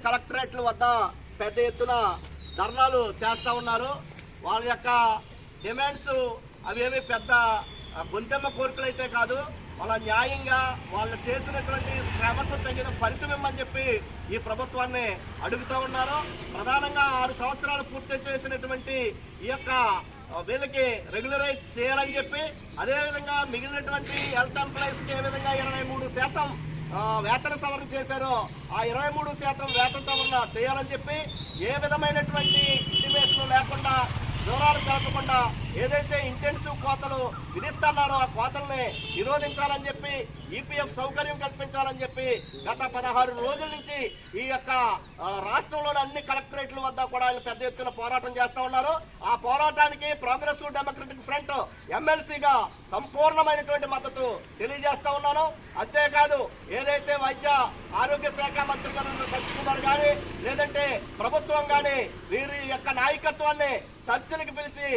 కలెక్టరేట్ల వద్ద పెద్ద ఎత్తున ధర్నాలు చేస్తూ ఉన్నారు. వాళ్ళ యొక్క డిమాండ్స్ అవేమి పెద్ద గొంతెమ్మ కోరికలు అయితే కాదు. వాళ్ళ న్యాయంగా వాళ్ళు చేసినటువంటి శ్రమకు తగిన ఫలితం ఇవ్వమని చెప్పి ఈ ప్రభుత్వాన్ని అడుగుతూ ఉన్నారు. ప్రధానంగా 6 సంవత్సరాలు పూర్తి చేసినటువంటి ఈ యొక్క వీళ్ళకి రెగ్యులరైజ్ చేయాలని చెప్పి, అదేవిధంగా మిగిలినటువంటి హెల్త్ ఎంప్లాయీస్కి ఏ విధంగా 23% వేతన సవరణ చేశారో ఆ 23% వేతన సవరణ చేయాలని చెప్పి, ఏ విధమైనటువంటి ఇంటిమేషన్ లేకుండా దూరాలు జరగకుండా ఏదైతే ఇంటెన్సివ్ కోతలు విధిస్తున్నారో ఆ కోతల్ని నిరోధించాలని చెప్పి, ఈపీఎఫ్ సౌకర్యం కల్పించాలని చెప్పి గత 16 రోజుల నుంచి ఈ యొక్క రాష్ట్రంలోని అన్ని కలెక్టరేట్ల వద్ద కూడా పెద్ద ఎత్తున పోరాటం చేస్తూ ఉన్నారు. ఆ పోరాటానికి ప్రోగ్రెసివ్ డెమోక్రటిక్ ఫ్రంట్ ఎమ్మెల్సీగా సంపూర్ణమైనటువంటి మద్దతు తెలియజేస్తా ఉన్నాను. అంతేకాదు ఏదైతే వైద్య ఆరోగ్య శాఖ మంత్రిగా సత్యకుమార్ కానీ లేదంటే ప్రభుత్వం కానీ వీరి యొక్క నాయకత్వాన్ని చర్చలకు పిలిచి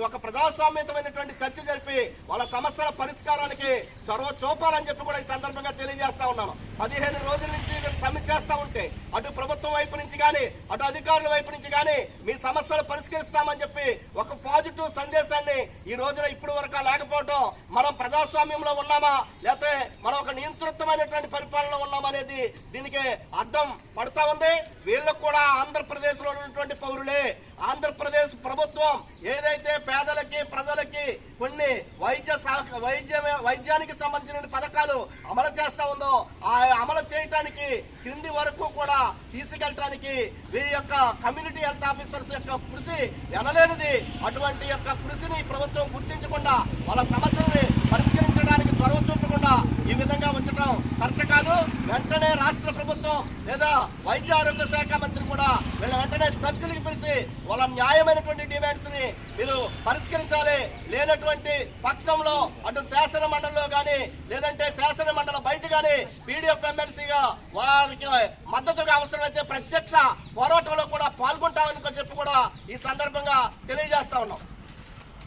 ఒక ప్రజాస్వామ్యతమైనటువంటి చర్చ జరిపి వాళ్ళ సమస్యల పరిష్కారానికి చొరవ చూపాలని చెప్పి కూడా ఈ సందర్భంగా తెలియజేస్తా ఉన్నాను. 15 రోజుల నుంచి సమ్మె చేస్తా ఉంటే అటు ప్రభుత్వం వైపు నుంచి కానీ అటు అధికారుల వైపు నుంచి కానీ మీ సమస్యలు పరిష్కరిస్తామని చెప్పి ఒక పాజిటివ్ సందేశాన్ని ఈ రోజున ఇప్పుడు వరకు లేకపోవడం మనం ప్రజాస్వామ్యంలో ఉన్నామా లేకపోతే మనం ఒక నియంతృత్వమైనటువంటి పరిపాలనలో ఉన్నామా అనేది దీనికి అర్థం పడతా ఉంది. వీళ్ళకు కూడా ఆంధ్రప్రదేశ్ లో ఉన్నటువంటి పౌరులే. ఆంధ్రప్రదేశ్ ప్రభుత్వం ఏదైతే పేదలకి ప్రజలకి కొన్ని వైద్యానికి సంబంధించిన పథకాలు అమలు చేస్తా ఉందో ఆ అమలు చేయటానికి కింది వరకు కూడా తీసుకెళ్ళటానికి వీరి యొక్క కమ్యూనిటీ హెల్త్ ఆఫీసర్స్ యొక్క కృషి ఎనలేనిది. అటువంటి యొక్క కృషిని ప్రభుత్వం గుర్తించకుండా వాళ్ళ సమస్యల్ని పరిష్కరించడానికి చొరవ చూపకుండా ఈ విధంగా ఉంచడం కరెక్ట్ కాదు. వెంటనే రాష్ట్ర ప్రభుత్వం లేదా వైద్య ఆరోగ్య శాఖ మంత్రి కూడా వీళ్ళ వెంటనే చర్చలకు పిలిచి వాళ్ళ న్యాయమైనటువంటి డిమాండ్స్ ని మీరు పరిష్కరించాలి. లేనటువంటి పక్షంలో అటు శాసన మండలిలో కానీ లేదంటే శాసన మండలి బయట కానీ పీడీఎఫ్ ఎమ్మెల్సీగా వారికి మద్దతుగా అవసరమైతే ప్రత్యక్ష పోరాటంలో